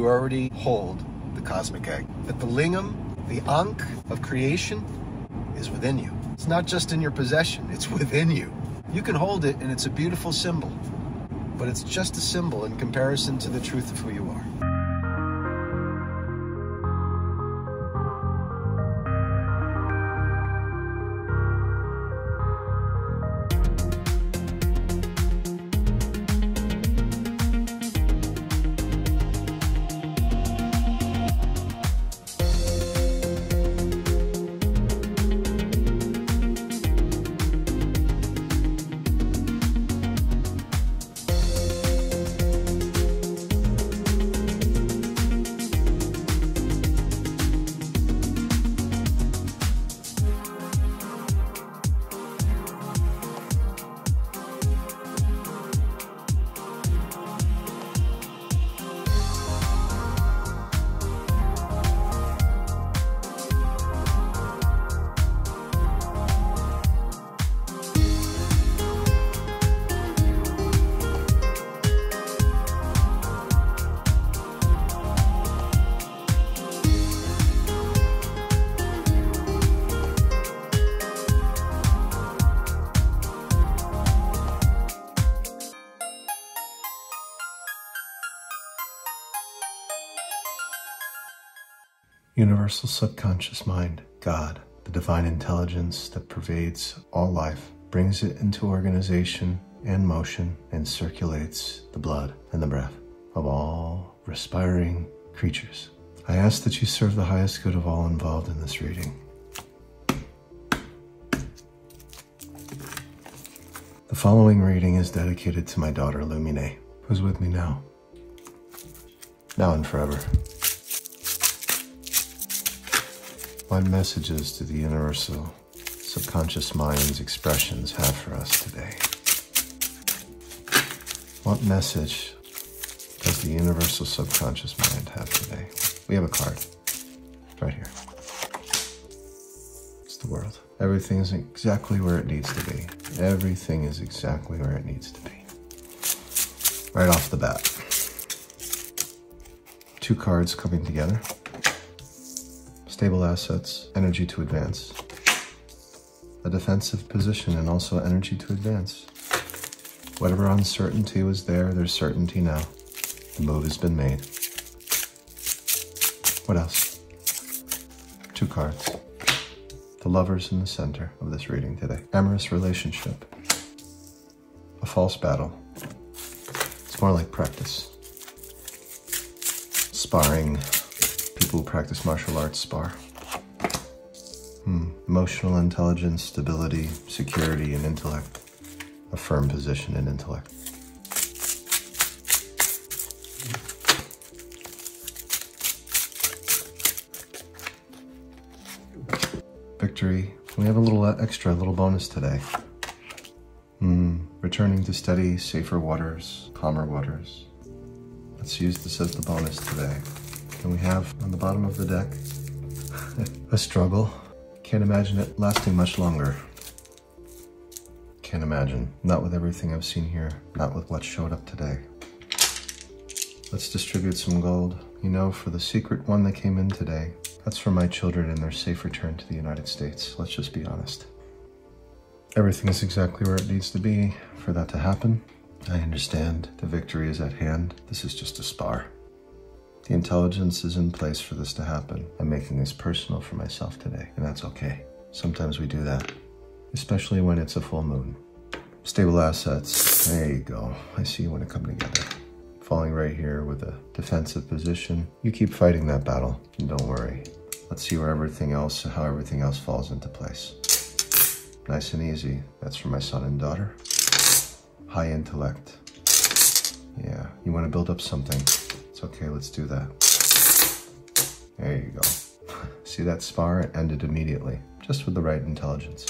you already hold the cosmic egg. That the lingam, the ankh of creation, is within you. It's not just in your possession, it's within you. You can hold it and it's a beautiful symbol, but it's just a symbol in comparison to the truth of who you are. Universal subconscious mind, God, the divine intelligence that pervades all life, brings it into organization and motion and circulates the blood and the breath of all respiring creatures. I ask that you serve the highest good of all involved in this reading. The following reading is dedicated to my daughter Lumine, who's with me now and forever. What messages do the universal subconscious mind's expressions have for us today? What message does the universal subconscious mind have today? We have a card right here. It's the world. Everything is exactly where it needs to be. Everything is exactly where it needs to be. Right off the bat. Two cards coming together. Stable assets, energy to advance. A defensive position and also energy to advance. Whatever uncertainty was there, there's certainty now. The move has been made. What else? Two cards. The lovers in the center of this reading today. Amorous relationship. A false battle. It's more like practice. Sparring. People who practice martial arts spar. Emotional intelligence, stability, security, and intellect. A firm position in intellect. Victory. We have a little extra, a little bonus today. Returning to steady, safer waters, calmer waters. Let's use this as the bonus today. And we have on the bottom of the deck a struggle. Can't imagine it lasting much longer. Can't imagine. Not with everything I've seen here. Not with what showed up today. Let's distribute some gold. You know, for the secret one that came in today, that's for my children and their safe return to the United States. Let's just be honest. Everything is exactly where it needs to be for that to happen. I understand the victory is at hand. This is just a spar. The intelligence is in place for this to happen. I'm making this personal for myself today, and that's okay. Sometimes we do that, especially when it's a full moon. Stable assets, there you go. I see you want to come together. Falling right here with a defensive position. You keep fighting that battle, and don't worry. Let's see where how everything else falls into place. Nice and easy. That's for my son and daughter. High intellect. Yeah, you want to build up something. It's okay, let's do that. There you go. See that spar? It ended immediately, just with the right intelligence.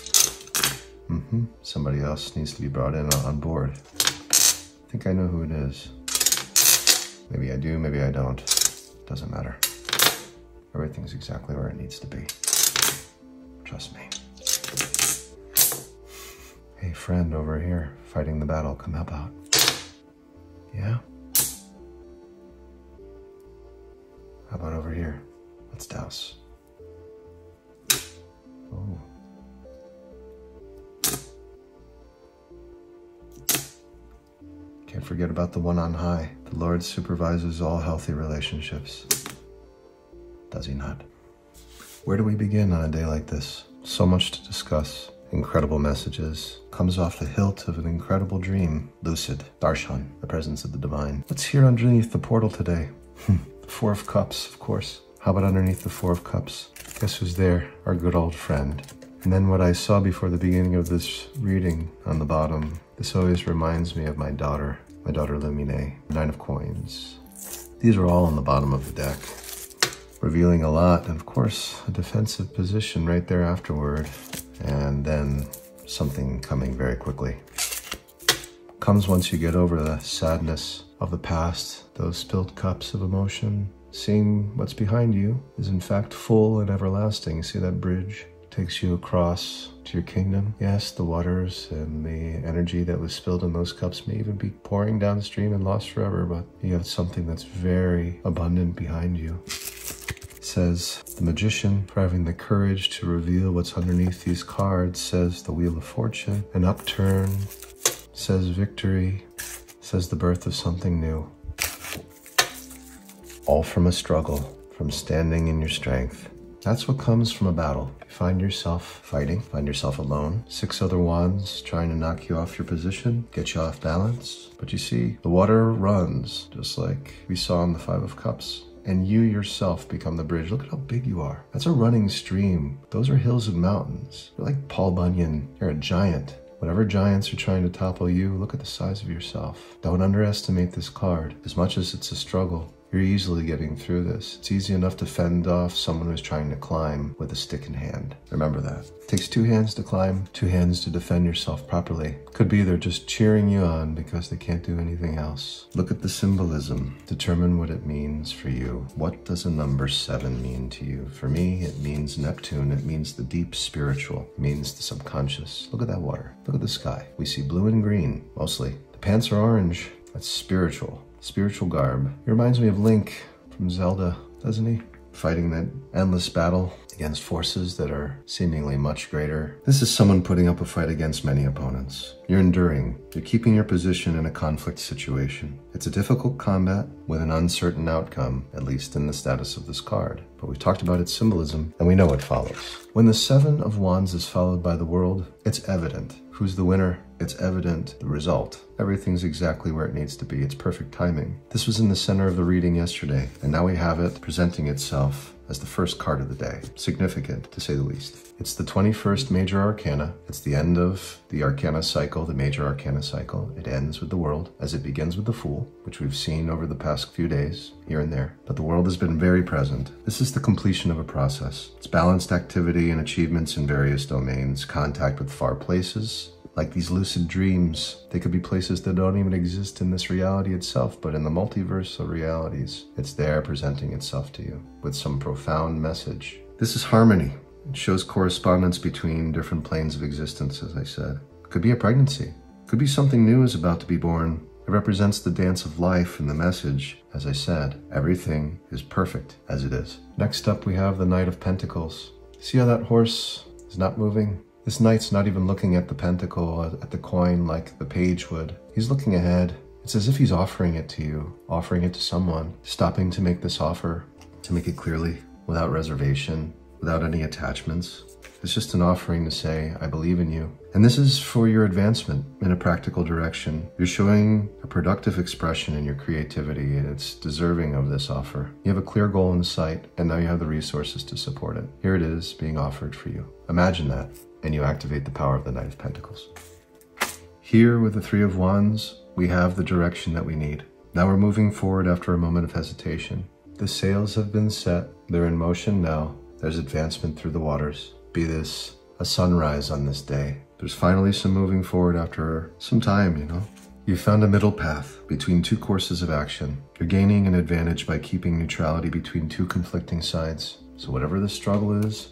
Somebody else needs to be brought in on board. I think I know who it is. Maybe I do, maybe I don't. Doesn't matter. Everything's exactly where it needs to be. Trust me. Hey, friend over here, fighting the battle, come help out. Yeah? Let's douse. Oh. Can't forget about the one on high. The Lord supervises all healthy relationships. Does he not? Where do we begin on a day like this? So much to discuss. Incredible messages. Comes off the hilt of an incredible dream. Lucid. Darshan, the presence of the divine. What's here underneath the portal today? The Four of Cups, of course. How about underneath the Four of Cups? Guess who's there? Our good old friend. And then what I saw before the beginning of this reading on the bottom, this always reminds me of my daughter Lumine, 9 of Coins. These are all on the bottom of the deck, revealing a lot, and of course, a defensive position right there afterward, and then something coming very quickly. Comes once you get over the sadness of the past, those spilled cups of emotion. Seeing what's behind you is in fact full and everlasting. See that bridge? Takes you across to your kingdom. Yes, the waters and the energy that was spilled in those cups may even be pouring downstream and lost forever, but you have something that's very abundant behind you. It says, the magician, for having the courage to reveal what's underneath these cards, says the Wheel of Fortune. An upturn, says victory, says the birth of something new. All from a struggle, from standing in your strength. That's what comes from a battle. You find yourself fighting, find yourself alone. 6 other wands trying to knock you off your position, get you off balance. But you see, the water runs, just like we saw in the 5 of Cups. And you yourself become the bridge. Look at how big you are. That's a running stream. Those are hills and mountains. You're like Paul Bunyan. You're a giant. Whatever giants are trying to topple you, look at the size of yourself. Don't underestimate this card. As much as it's a struggle, you're easily getting through this. It's easy enough to fend off someone who's trying to climb with a stick in hand. Remember that. It takes 2 hands to climb, 2 hands to defend yourself properly. Could be they're just cheering you on because they can't do anything else. Look at the symbolism. Determine what it means for you. What does a number 7 mean to you? For me, it means Neptune. It means the deep spiritual. It means the subconscious. Look at that water. Look at the sky. We see blue and green, mostly. The pants are orange. That's spiritual. Spiritual garb. He reminds me of Link from Zelda, doesn't he? Fighting that endless battle against forces that are seemingly much greater. This is someone putting up a fight against many opponents. You're enduring. You're keeping your position in a conflict situation. It's a difficult combat with an uncertain outcome, at least in the status of this card. But we've talked about its symbolism, and we know what follows. When the 7 of Wands is followed by the World, it's evident. Who's the winner? It's evident the result. Everything's exactly where it needs to be. It's perfect timing. This was in the center of the reading yesterday, and now we have it presenting itself as the first card of the day. Significant, to say the least. It's the 21st Major Arcana. It's the end of the Arcana cycle, the Major Arcana cycle. It ends with the World, as it begins with the Fool, which we've seen over the past few days, here and there. But the World has been very present. This is the completion of a process. It's balanced activity and achievements in various domains, contact with far places, like these lucid dreams. They could be places that don't even exist in this reality itself, but in the multiverse of realities, it's there presenting itself to you with some profound message. This is harmony. It shows correspondence between different planes of existence, as I said. Could be a pregnancy. Could be something new is about to be born. It represents the dance of life and the message. As I said, everything is perfect as it is. Next up, we have the Knight of Pentacles. See how that horse is not moving? This knight's not even looking at the pentacle, at the coin like the page would. He's looking ahead. It's as if he's offering it to you, offering it to someone, stopping to make this offer, to make it clearly, without reservation, without any attachments. It's just an offering to say, I believe in you. And this is for your advancement in a practical direction. You're showing a productive expression in your creativity, and it's deserving of this offer. You have a clear goal in sight, and now you have the resources to support it. Here it is being offered for you. Imagine that. And you activate the power of the Knight of Pentacles. Here with the 3 of Wands, we have the direction that we need. Now we're moving forward after a moment of hesitation. The sails have been set. They're in motion now. There's advancement through the waters. Be this a sunrise on this day. There's finally some moving forward after some time, you know. You found a middle path between 2 courses of action. You're gaining an advantage by keeping neutrality between 2 conflicting sides. So whatever the struggle is,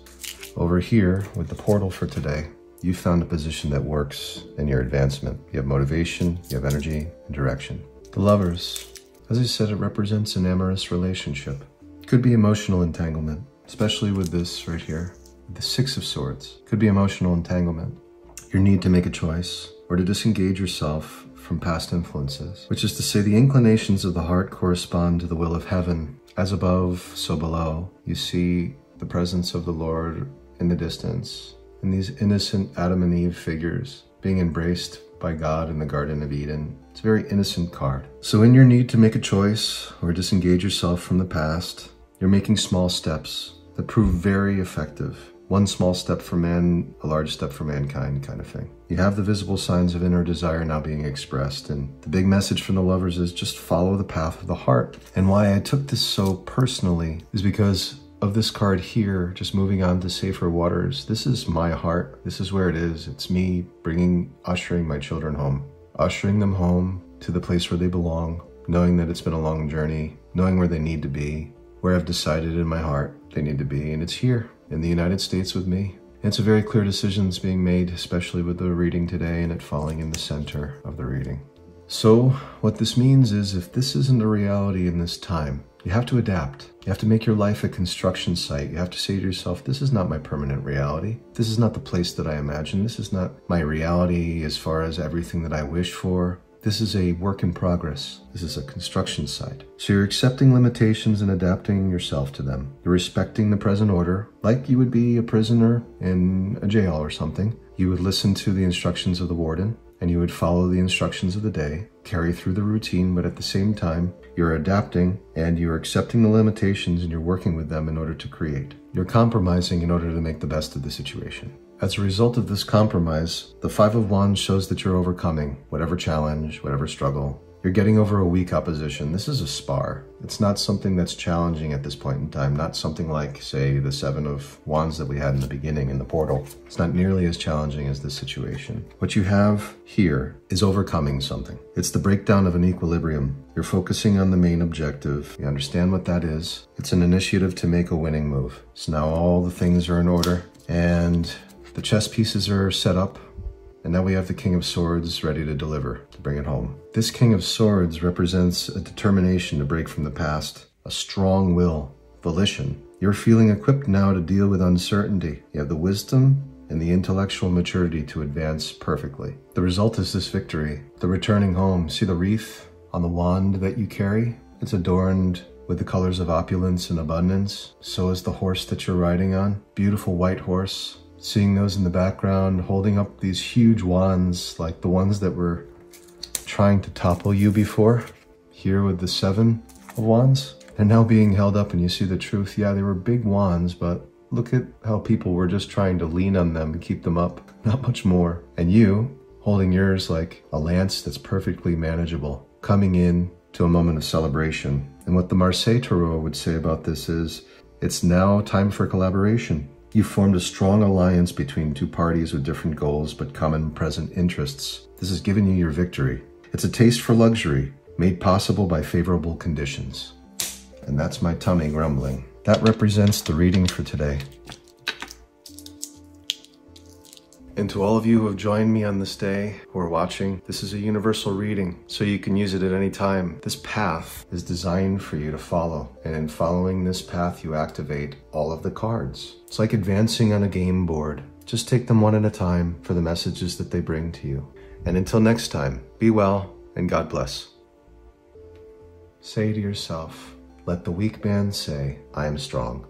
over here, with the portal for today, you found a position that works in your advancement. You have motivation, you have energy, and direction. The Lovers, as I said, it represents an amorous relationship. Could be emotional entanglement. especially with this right here, the Six of Swords. Could be emotional entanglement, your need to make a choice, or to disengage yourself from past influences, which is to say the inclinations of the heart correspond to the will of heaven. As above, so below. You see the presence of the Lord in the distance, and these innocent Adam and Eve figures being embraced by God in the Garden of Eden. It's a very innocent card. So in your need to make a choice or disengage yourself from the past, you're making small steps that prove very effective. One small step for man, a large step for mankind kind of thing. You have the visible signs of inner desire now being expressed, and the big message from the lovers is just follow the path of the heart. And why I took this so personally is because of this card here, just moving on to safer waters. This is my heart. This is where it is. It's me ushering my children home, ushering them home to the place where they belong, knowing that it's been a long journey, knowing where they need to be, where I've decided in my heart they need to be, and it's here in the United States with me. And it's a very clear decision that's being made, especially with the reading today and it falling in the center of the reading. So what this means is if this isn't a reality in this time, you have to adapt. You have to make your life a construction site. You have to say to yourself, this is not my permanent reality. This is not the place that I imagine. This is not my reality as far as everything that I wish for. This is a work in progress. This is a construction site. So you're accepting limitations and adapting yourself to them. You're respecting the present order, like you would be a prisoner in a jail or something. You would listen to the instructions of the warden, and you would follow the instructions of the day, carry through the routine, but at the same time, you're adapting and you're accepting the limitations and you're working with them in order to create. You're compromising in order to make the best of the situation. As a result of this compromise, the Five of Wands shows that you're overcoming whatever challenge, whatever struggle. You're getting over a weak opposition. This is a spar. It's not something that's challenging at this point in time. Not something like, say, the Seven of Wands that we had in the beginning in the portal. It's not nearly as challenging as this situation. What you have here is overcoming something. It's the breakdown of an equilibrium. You're focusing on the main objective. You understand what that is. It's an initiative to make a winning move. So now all the things are in order and the chess pieces are set up. And now we have the King of Swords ready to deliver, to bring it home. This King of Swords represents a determination to break from the past, a strong will, volition. You're feeling equipped now to deal with uncertainty. You have the wisdom and the intellectual maturity to advance perfectly. The result is this victory, the returning home. See the wreath on the wand that you carry? It's adorned with the colors of opulence and abundance. So is the horse that you're riding on. Beautiful white horse. Seeing those in the background, holding up these huge wands like the ones that were trying to topple you before. Here with the Seven of Wands. They're now being held up and you see the truth. Yeah, they were big wands, but look at how people were just trying to lean on them and keep them up. Not much more. And you, holding yours like a lance that's perfectly manageable, coming in to a moment of celebration. And what the Marseille Tarot would say about this is, it's now time for collaboration. You formed a strong alliance between two parties with different goals but common present interests. This has given you your victory. It's a taste for luxury, made possible by favorable conditions. And that's my tummy grumbling. That represents the reading for today. And to all of you who have joined me on this day, who are watching, this is a universal reading, so you can use it at any time. This path is designed for you to follow, and in following this path, you activate all of the cards. It's like advancing on a game board. Just take them one at a time for the messages that they bring to you. And until next time, be well and God bless. Say to yourself, let the weak man say, I am strong.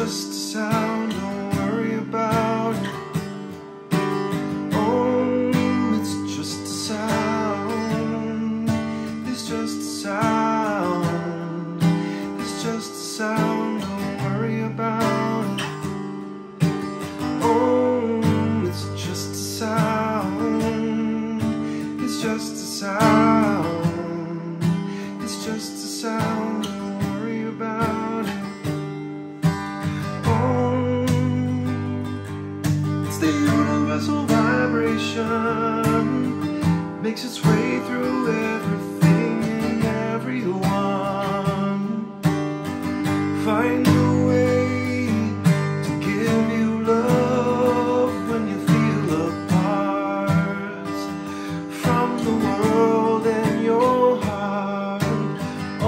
just a sound, don't worry about it. Oh, it's just a sound. It's just a sound. It's just a sound, don't worry about it. Oh, it's just a sound. It's just a sound. It's just a sound, don't worry about it. Oh, it's the universal vibration, makes its way through everything and everyone. Find a way to give you love when you feel apart from the world and your heart. Oh,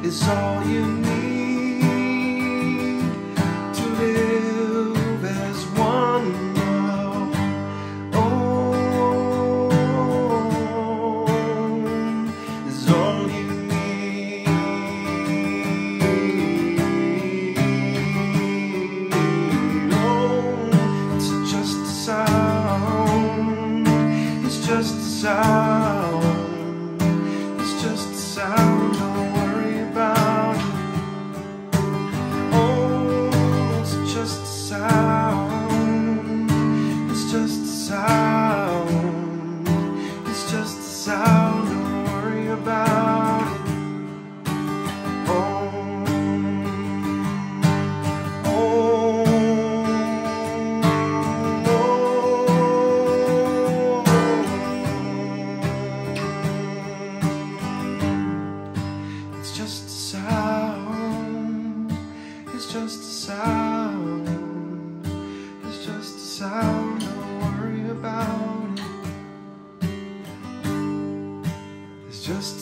it's all you need to live as one love. Oh, it's all you need. Oh, it's just a sound. It's just a sound. It's just a sound, don't worry about it. Oh, it's just a sound. It's just a sound. It's just a sound, don't worry about it. Oh, it's just a sound. It's just a sound. It's just a sound, don't worry about it. It's just a